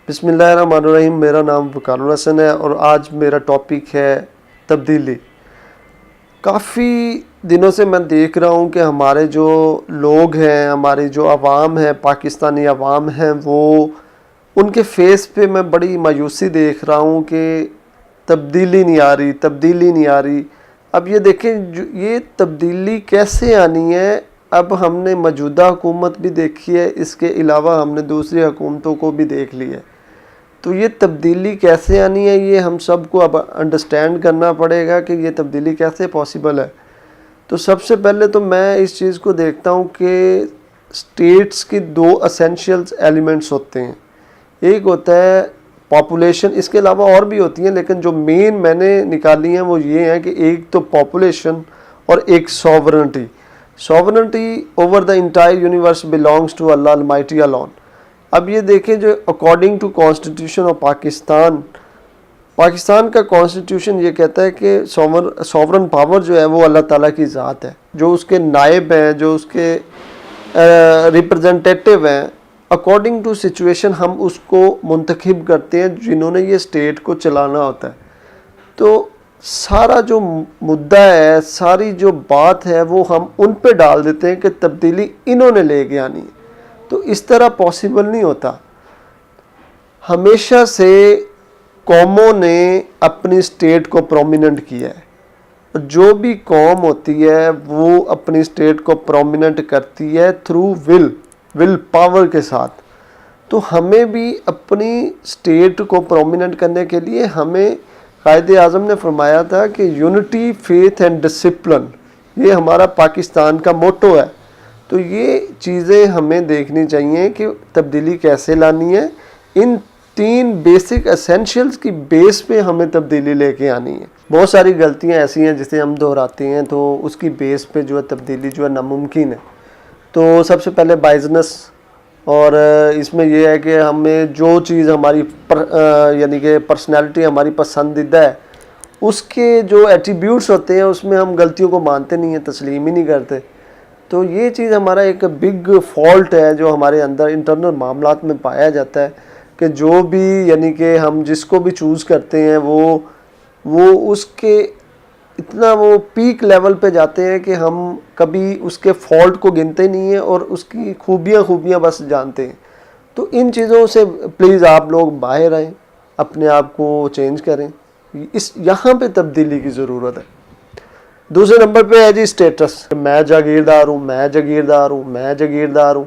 بسم اللہ الرحمن الرحیم. میرا نام وقار الحسن ہے اور آج میرا ٹاپک ہے تبدیلی. کافی دنوں سے میں دیکھ رہا ہوں کہ ہمارے جو لوگ ہیں، ہماری جو عوام ہے، پاکستانی عوام ہیں، وہ ان کے فیس پہ میں بڑی مایوسی دیکھ رہا ہوں کہ تبدیلی نہیں آ رہی، تبدیلی نہیں آ رہی. اب یہ دیکھیں یہ تبدیلی کیسے آنی ہے. اب ہم نے موجودہ حکومت بھی دیکھی ہے، اس کے علاوہ ہم نے دوسری حکومتوں کو بھی دیکھ لی ہے. تو یہ تبدیلی کیسے آنی ہے، یہ ہم سب کو اب انڈرسٹینڈ کرنا پڑے گا کہ یہ تبدیلی کیسے پاسبل ہے. تو سب سے پہلے تو میں اس چیز کو دیکھتا ہوں کہ اسٹیٹس کی دو اسینشیلز ایلیمنٹس ہوتے ہیں. ایک ہوتا ہے پاپولیشن، اس کے علاوہ اور بھی ہوتی ہیں لیکن جو مین میں نے نکالی ہیں وہ یہ ہیں کہ ایک تو پاپولیشن اور ایک sovereignty. Sovereignty over the entire universe belongs to Allah almighty alone. اب یہ دیکھیں جو according to constitution of Pakistan کا کانسٹیٹیوشن یہ کہتا ہے کہ سوورن پاور جو ہے وہ اللہ تعالیٰ کی ذات ہے. جو اس کے نائب ہیں، جو اس کے ریپرزنٹیٹیو ہیں، اکارڈنگ ٹو سچویشن ہم اس کو منتخب کرتے ہیں جنہوں نے یہ اسٹیٹ کو چلانا ہوتا ہے. تو سارا جو مدعا ہے، ساری جو بات ہے وہ ہم ان پہ ڈال دیتے ہیں کہ تبدیلی انہوں نے لے کے آنی ہے. تو اس طرح پاسبل نہیں ہوتا. ہمیشہ سے قوموں نے اپنی اسٹیٹ کو پرومیننٹ کیا ہے. جو بھی قوم ہوتی ہے وہ اپنی اسٹیٹ کو پرومیننٹ کرتی ہے تھرو ول پاور کے ساتھ. تو ہمیں بھی اپنی اسٹیٹ کو پرومیننٹ کرنے کے لیے ہمیں قائد اعظم نے فرمایا تھا کہ یونٹی، فیتھ اینڈ ڈسپلن، یہ ہمارا پاکستان کا موٹو ہے. تو یہ چیزیں ہمیں دیکھنی چاہیے کہ تبدیلی کیسے لانی ہے. ان تین بیسک اسینشیلز کی بیس پہ ہمیں تبدیلی لے کے آنی ہے. بہت ساری غلطیاں ایسی ہیں جسے ہم دہراتے ہیں تو اس کی بیس پہ جو ہے تبدیلی جو ہے ناممکن ہے. تو سب سے پہلے بائزنس، اور اس میں یہ ہے کہ ہمیں جو چیز ہماری یعنی کہ پرسنالٹی ہماری پسندیدہ ہے، اس کے جو ایٹریبیوٹس ہوتے ہیں اس میں ہم غلطیوں کو مانتے نہیں ہیں، تسلیم ہی نہیں کرتے. تو یہ چیز ہمارا ایک بگ فالٹ ہے جو ہمارے اندر انٹرنل معاملات میں پایا جاتا ہے کہ جو بھی یعنی کہ ہم جس کو بھی چوز کرتے ہیں وہ اس کے اتنا وہ پیک لیول پہ جاتے ہیں کہ ہم کبھی اس کے فالٹ کو گنتے نہیں ہیں اور اس کی خوبیاں بس جانتے ہیں. تو ان چیزوں سے پلیز آپ لوگ باہر آئیں، اپنے آپ کو چینج کریں. یہاں پہ تبدیلی کی ضرورت ہے. دوسرے نمبر پہ ہے جی اسٹیٹس. میں جاگیردار ہوں.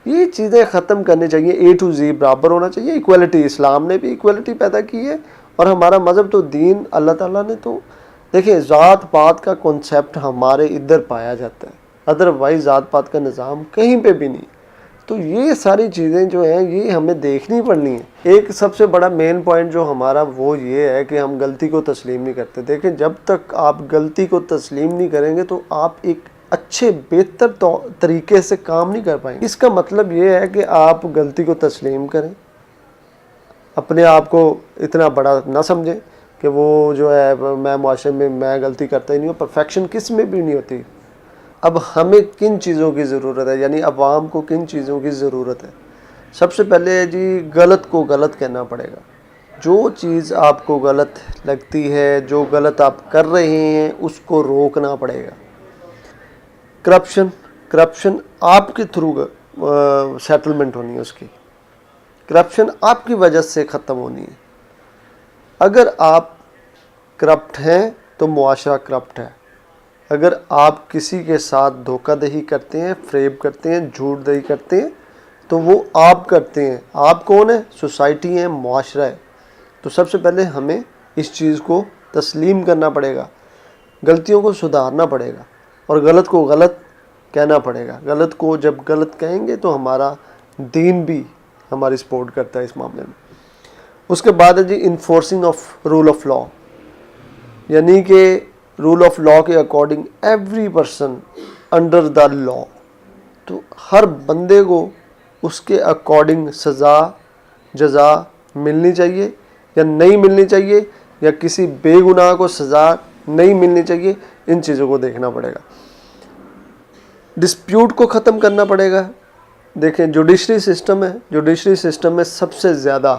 یہ چیزیں ختم کرنی چاہیے. اے ٹو زی برابر ہونا چاہیے. ایکویلٹی، اسلام نے بھی ایکویلٹی پیدا کی ہے اور ہمارا مذہب تو دین اللہ تعالیٰ نے تو دیکھیں ذات پات کا کنسیپٹ ہمارے ادھر پایا جاتا ہے، ادروائز ذات پات کا نظام کہیں پہ بھی نہیں. تو یہ ساری چیزیں جو ہیں یہ ہمیں دیکھنی پڑنی ہیں. ایک سب سے بڑا مین پوائنٹ جو ہمارا وہ یہ ہے کہ ہم غلطی کو تسلیم نہیں کرتے. دیکھیں جب تک آپ غلطی کو تسلیم نہیں کریں گے تو آپ ایک اچھے بہتر طریقے سے کام نہیں کر پائیں گے. اس کا مطلب یہ ہے کہ آپ غلطی کو تسلیم کریں، اپنے آپ کو اتنا بڑا نہ سمجھیں کہ وہ جو ہے میں معاشرے میں میں غلطی کرتا ہی نہیں ہوں. پرفیکشن کس میں بھی نہیں ہوتی. اب ہمیں کن چیزوں کی ضرورت ہے، یعنی عوام کو کن چیزوں کی ضرورت ہے. سب سے پہلے جی غلط کو غلط کہنا پڑے گا. جو چیز آپ کو غلط لگتی ہے، جو غلط آپ کر رہے ہیں، اس کو روکنا پڑے گا. کرپشن آپ کے تھرو سیٹلمنٹ ہونی ہے. اس کی کرپشن آپ کی وجہ سے ختم ہونی ہے. اگر آپ کرپٹ ہیں تو معاشرہ کرپٹ ہے. اگر آپ کسی کے ساتھ دھوکہ دہی کرتے ہیں، فریب کرتے ہیں، جھوٹ دہی کرتے ہیں تو وہ آپ کرتے ہیں. آپ کون ہیں؟ سوسائٹی ہے، معاشرہ ہے. تو سب سے پہلے ہمیں اس چیز کو تسلیم کرنا پڑے گا، غلطیوں کو سدھارنا پڑے گا اور غلط کو غلط کہنا پڑے گا. غلط کو جب غلط کہیں گے تو ہمارا دین بھی ہماری سپورٹ کرتا ہے اس معاملے میں. اس کے بعد ہے جی enforcing of rule of law, یعنی کہ رول آف لاء کے according every person under the law. تو ہر بندے کو اس کے اکارڈنگ سزا جزا ملنی چاہیے یا نہیں ملنی چاہیے، یا کسی بے گناہ کو سزا نہیں ملنی چاہیے. ان چیزوں کو دیکھنا پڑے گا. ڈسپیوٹ کو ختم کرنا پڑے گا. دیکھیں جوڈیشری سسٹم ہے، جوڈیشری سسٹم میں سب سے زیادہ